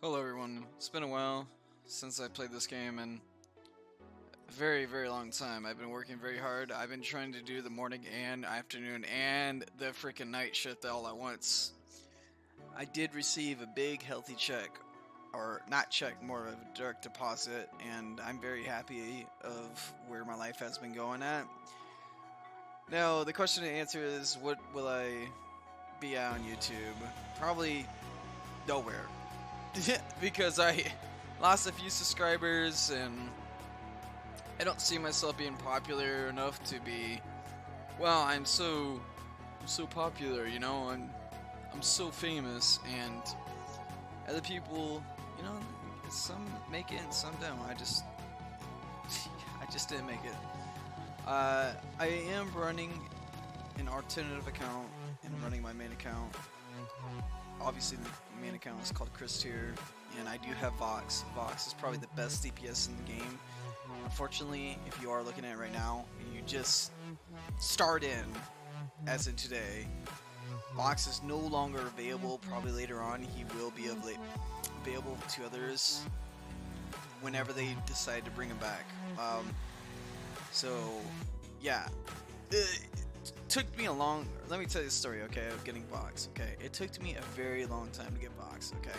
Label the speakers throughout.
Speaker 1: Hello everyone, it's been a while since I played this game and a very, very long time. I've been working very hard. I've been trying to do the morning and afternoon and the freaking night shift all at once. I did receive a big healthy check, or not check, more of a direct deposit, and I'm very happy of where my life has been going at. Now, the question to answer is, what will I be at on YouTube? Probably nowhere. Because I lost a few subscribers and I don't see myself being popular enough to be, well, I'm so popular, I'm so famous, and other people, some make it and some don't. I just didn't make it. I am running an alternative account and running my main account. Obviously, the main account is called Chris Tier, and I do have Vox. Vox is probably the best DPS in the game. Unfortunately, if you are looking at it right now, and you just start in, as in today, Vox is no longer available. Probably later on, he will be available to others whenever they decide to bring him back. So, yeah. Took me a long, let me tell you the story, okay, of getting Vox, okay? It took me a very long time to get Vox, okay?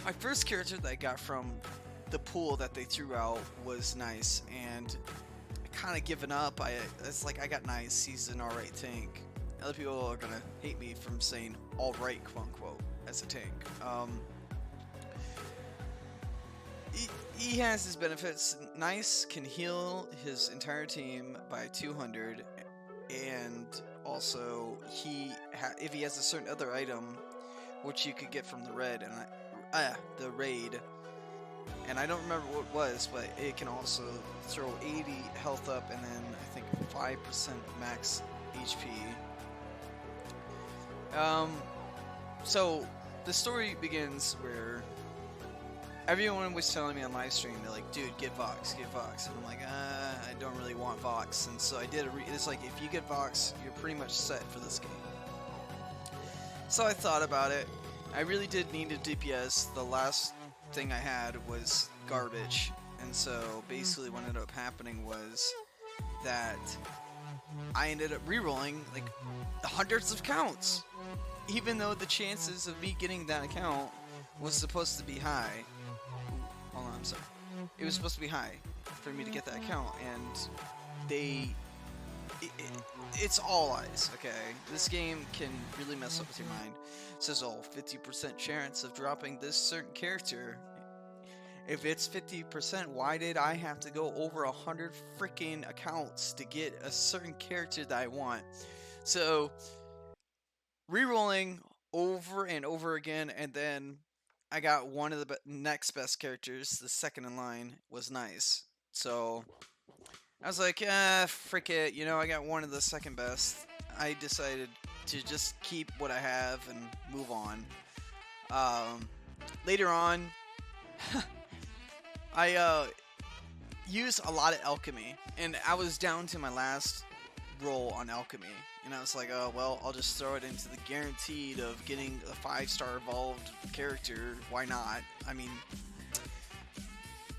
Speaker 1: My first character that I got from the pool that they threw out was Nice, and I kind of given up. It's like I got Nice, he's an alright tank. Other people are gonna hate me from saying alright, quote unquote, as a tank. He has his benefits. Nice can heal his entire team by 200, and also if he has a certain other item, which you could get from the raid, and I don't remember what it was, but it can also throw 80 health up and then I think 5% max HP. So the story begins where everyone was telling me on live stream, they're like, dude, get Vox, and I'm like, I don't really want Vox, and so I did it's like, if you get Vox, you're pretty much set for this game. So I thought about it. I really did need a DPS. The last thing I had was garbage, and so basically what ended up happening was that I ended up rerolling like hundreds of counts, even though the chances of me getting that account was supposed to be high. Hold on, I'm sorry. It was supposed to be high for me to get that account, and it's all eyes, okay? This game can really mess up with your mind. It says, 50% chance of dropping this certain character. If it's 50%, why did I have to go over 100 freaking accounts to get a certain character that I want? So, rerolling over and over again, and then I got one of the next best characters, the second in line, was Nice. So I was like, frick it, I got one of the second best. I decided to just keep what I have and move on. Later on, I used a lot of alchemy, and I was down to my last roll on alchemy. And I was like, oh, well, I'll just throw it into the guaranteed of getting a 5-star evolved character. Why not? I mean,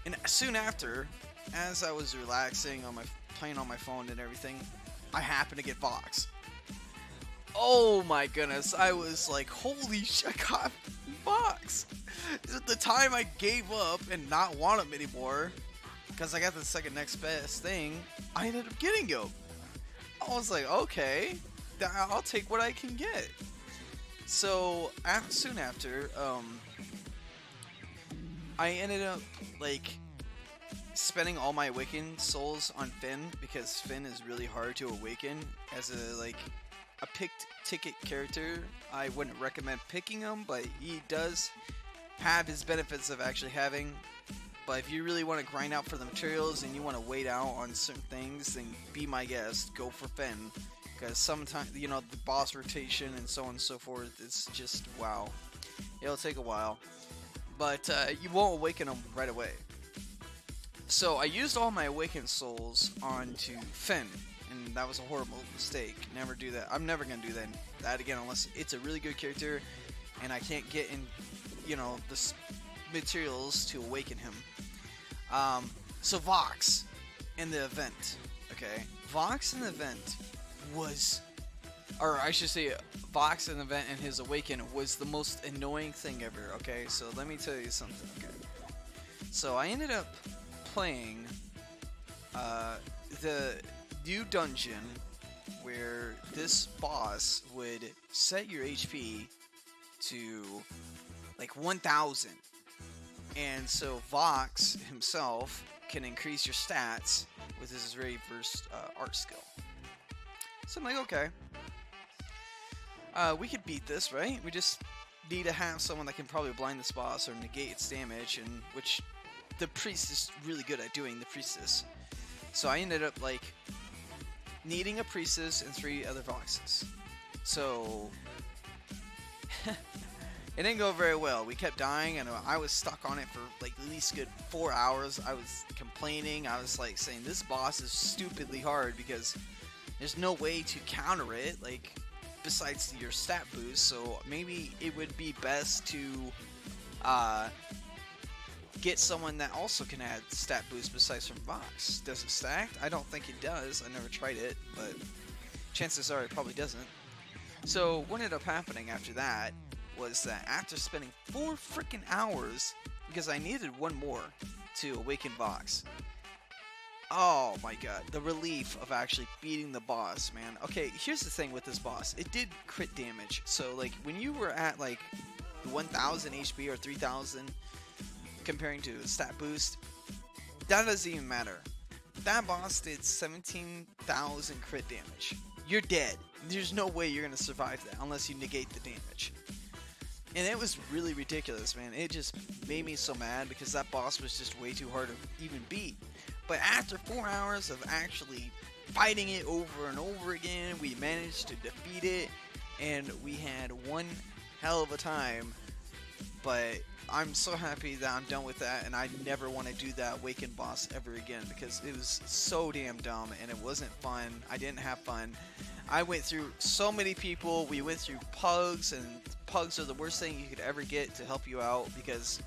Speaker 1: and soon after, as I was relaxing playing on my phone and everything, I happened to get Vox. Oh my goodness, I was like, holy shit, I got Vox! At the time I gave up and not want him anymore, because I got the second next best thing, I ended up getting him. I was like, okay, I'll take what I can get. So soon after, I ended up like spending all my awakened souls on Finn, because Finn is really hard to awaken as a picked ticket character. I wouldn't recommend picking him, but he does have his benefits of actually having. But if you really want to grind out for the materials and you want to wait out on certain things, then be my guest. Go for Finn. Because sometimes, the boss rotation and so on and so forth, it's just, wow. It'll take a while. But you won't awaken them right away. So I used all my awakened souls onto Finn. And that was a horrible mistake. Never do that. I'm never going to do that again unless it's a really good character and I can't get in you know, materials to awaken him. So Vox in the event, okay? Vox in the event was, or I should say, Vox in the event and his awaken was the most annoying thing ever, okay? So let me tell you something, okay? So I ended up playing the new dungeon where this boss would set your HP to like 1000. And so Vox himself can increase your stats with his very first art skill. So I'm like, okay. We could beat this, right? We just need to have someone that can probably blind this boss or negate its damage, and which the priest is really good at doing, the priestess. So I ended up like needing a priestess and 3 other Voxes. So it didn't go very well. We kept dying, and I was stuck on it for like at least good 4 hours. I was complaining. I was like saying this boss is stupidly hard because there's no way to counter it, like besides your stat boost. So maybe it would be best to get someone that also can add stat boost besides from Vox. Does it stack? I don't think it does. I never tried it, but chances are it probably doesn't. So what ended up happening after that was that after spending 4 freaking hours, because I needed one more to awaken Vox. Oh my god, the relief of actually beating the boss, man. Okay, here's the thing with this boss. It did crit damage. So like when you were at like 1000 HP or 3000 comparing to a stat boost, that doesn't even matter. That boss did 17,000 crit damage. You're dead. There's no way you're going to survive that unless you negate the damage. And it was really ridiculous, man. It just made me so mad because that boss was just way too hard to even beat. But after 4 hours of actually fighting it over and over again, we managed to defeat it, and we had one hell of a time. But I'm so happy that I'm done with that, and I never want to do that Awaken boss ever again because it was so damn dumb and it wasn't fun. I didn't have fun. I went through so many people. We went through pugs, and pugs are the worst thing you could ever get to help you out because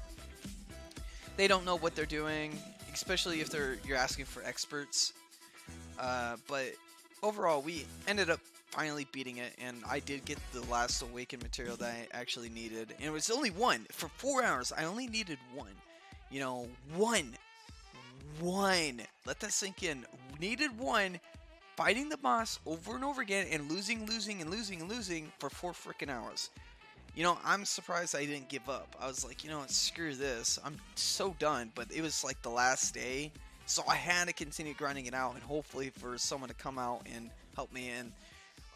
Speaker 1: they don't know what they're doing, especially if you're asking for experts. But overall, we ended up finally beating it, and I did get the last Awaken material that I actually needed. And it was only one. For 4 hours, I only needed one. You know, one. Let that sink in. Needed one. Fighting the boss over and over again and losing for 4 freaking hours. You know, I'm surprised I didn't give up. I was like, you know what, screw this. I'm so done. But it was like the last day, so I had to continue grinding it out, and hopefully for someone to come out and help me. And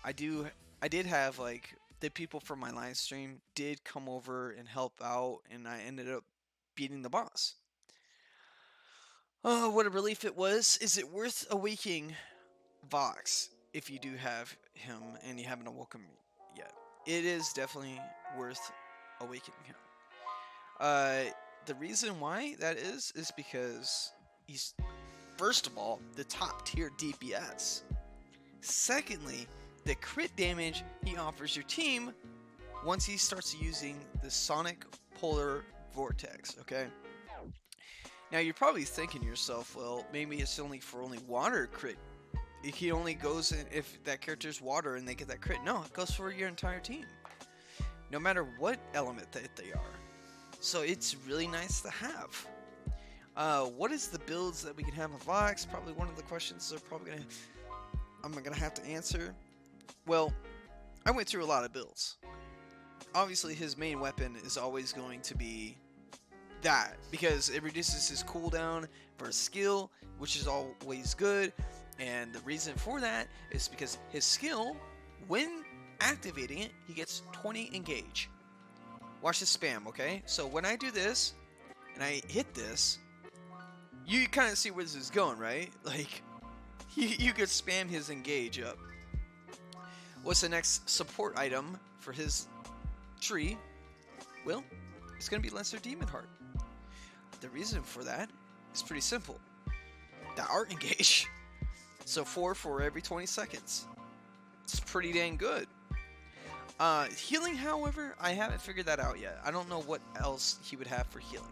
Speaker 1: I did have like the people from my live stream did come over and help out, and I ended up beating the boss. Oh, what a relief it was. Is it worth awakening Vox if you do have him and you haven't awoken yet? It is definitely worth awakening him. The reason why that is because he's, first of all, the top tier DPS. Secondly, the crit damage he offers your team once he starts using the Sonic Polar Vortex, okay? Now you're probably thinking to yourself, well, maybe it's only for water crit. He only goes in if that character's water and they get that crit. No, it goes for your entire team, no matter what element that they are. So it's really nice to have. What is the builds that we can have with Vox? Probably one of the questions I'm gonna have to answer. Well, I went through a lot of builds. Obviously, his main weapon is always going to be that because it reduces his cooldown for a skill, which is always good. And the reason for that is because his skill, when activating it, he gets 20 engage. Watch the spam, okay? So when I do this, and I hit this, you kind of see where this is going, right? Like, you could spam his engage up. What's the next support item for his tree? Well, it's going to be Lesser Demon Heart. The reason for that is pretty simple. The art engage. So 4 for every 20 seconds. It's pretty dang good.
Speaker 2: Healing, however, I haven't figured that out yet. I don't know what else he would have for healing.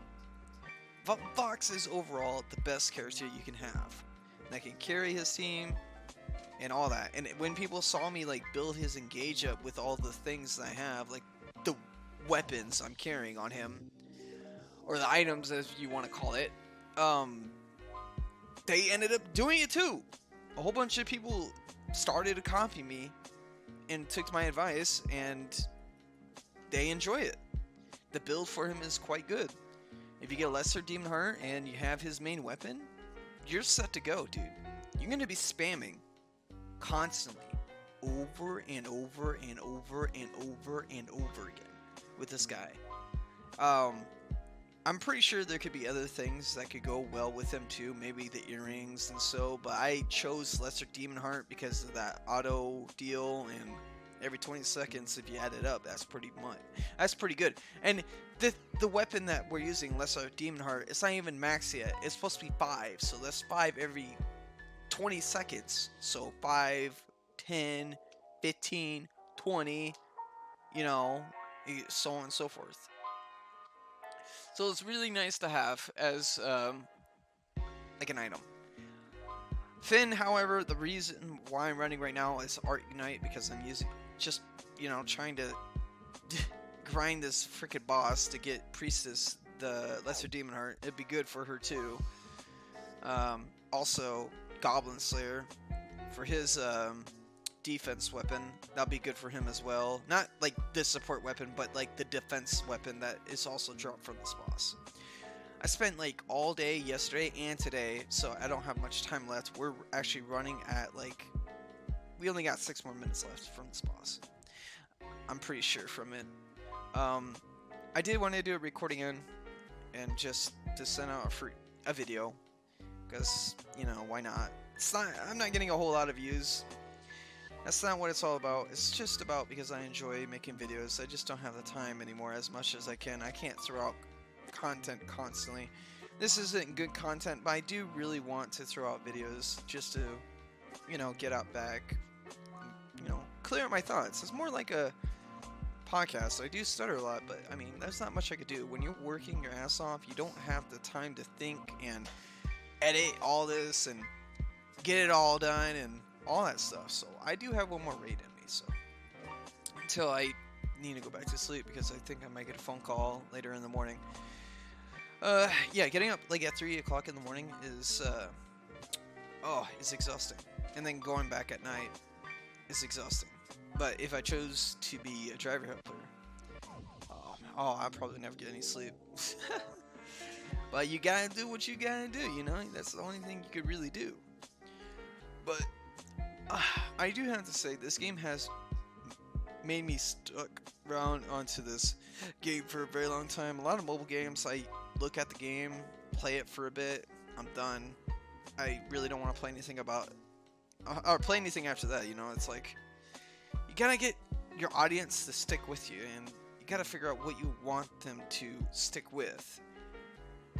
Speaker 2: Vox is overall the best character you can have. That can carry his team and all that. And when people saw me like build his engage up with all the things I have, like the weapons I'm carrying on him, or the items as you want to call it, they ended up doing it too. A whole bunch of people started to copy me and took my advice, and they enjoy it. The build for him is quite good. If you get a lesser demon heart and you have his main weapon, you're set to go, dude. You're going to be spamming constantly over and over and over and over and over again with this guy. I'm pretty sure there could be other things that could go well with him too, maybe the earrings and so, but I chose lesser demon heart because of that auto deal, and every 20 seconds if you add it up, that's pretty good. And the weapon that we're using, lesser demon heart, it's not even max yet. It's supposed to be 5, so that's 5 every 20 seconds. So 5, 10, 15, 20, you know, so on and so forth. So it's really nice to have as like an item. Finn, however, the reason why I'm running right now is Art Unite, because I'm using just, you know, trying to grind this freaking boss to get Priestess the Lesser Demon Heart. It'd be good for her too. Also, Goblin Slayer for his defense weapon. That'll be good for him as well. Not like the support weapon, but like the defense weapon that is also dropped from this boss. I spent like all day yesterday and today, so I don't have much time left. We're actually running at like, we only got 6 more minutes left from this boss. I'm pretty sure from it. I did want to do a recording in and just to send out a video, because, you know, why not? I'm not getting a whole lot of views. That's not what it's all about. It's just about because I enjoy making videos. I just don't have the time anymore as much as I can. I can't throw out content constantly. This isn't good content, but I do really want to throw out videos just to, you know, get out back, you know, clear up my thoughts. It's more like a podcast. I do stutter a lot, but I mean, there's not much I could do. When you're working your ass off, you don't have the time to think and edit all this and get it all done and all that stuff. So I do have one more raid in me, so until I need to go back to sleep, because I think I might get a phone call later in the morning. Yeah, getting up like at 3 o'clock in the morning is it's exhausting, and then going back at night is exhausting. But if I chose to be a driver helper, I'll probably never get any sleep. But you gotta do what you gotta do, you know? That's the only thing you could really do. But I do have to say, this game has made me stuck around onto this game for a very long time. A lot of mobile games, I look at the game, play it for a bit, I'm done. I really don't want to play anything or play anything after that, you know? It's like, you gotta get your audience to stick with you, and you gotta figure out what you want them to stick with.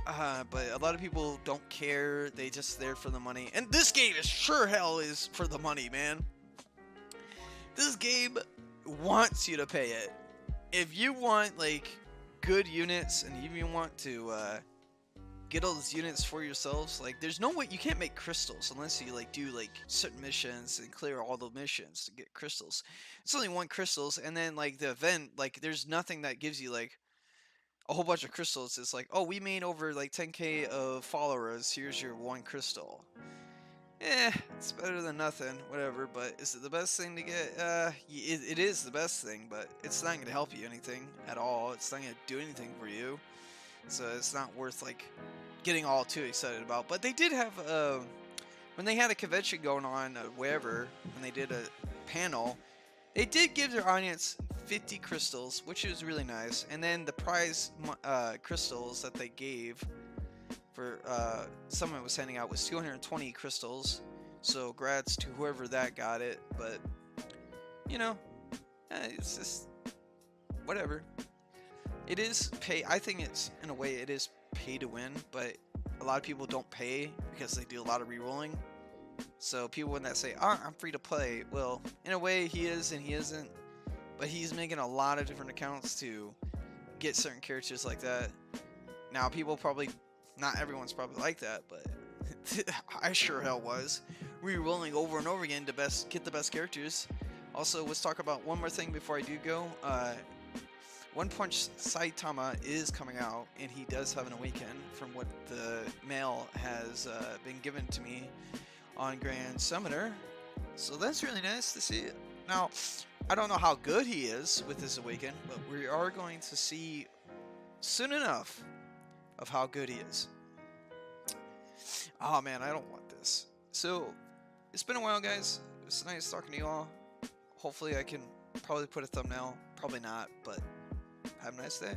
Speaker 2: But a lot of people don't care. They just there for the money. And this game is sure hell is for the money, man. This game wants you to pay it. If you want like good units and you want to get all those units for yourselves, like there's no way you can't make crystals unless you like do like certain missions and clear all the missions to get crystals. It's only 1 crystals, and then like the event, like there's nothing that gives you like a whole bunch of crystals. It's like, oh, we made over like 10k of followers, here's your 1 crystal. It's better than nothing, whatever. But is it the best thing to get? It is the best thing, but it's not going to help you anything at all. It's not going to do anything for you, so it's not worth like getting all too excited about. But they did have when they had a convention going on wherever, and they did a panel, they did give their audience 50 crystals, which is really nice. And then the prize crystals that they gave for someone was handing out was 220 crystals. So grats to whoever that got it. But you know, it's just whatever. It is pay. I think it's, in a way, it is pay to win. But a lot of people don't pay because they do a lot of rerolling. So people when that say, I'm free to play, well, in a way he is and he isn't. but he's making a lot of different accounts to get certain characters like that. Now, people probably, not everyone's probably like that, but I sure hell was. Rerolling over and over again to get the best characters. Also, let's talk about one more thing before I do go. One Punch Saitama is coming out, and he does have an awaken from what the mail has been given to me on Grand Summoner. So that's really nice to see. Now, I don't know how good he is with his awaken, but we are going to see soon enough of how good he is. Oh man, I don't want this. So, it's been a while, guys. It's nice talking to you all. Hopefully I can probably put a thumbnail. Probably not, but have a nice day.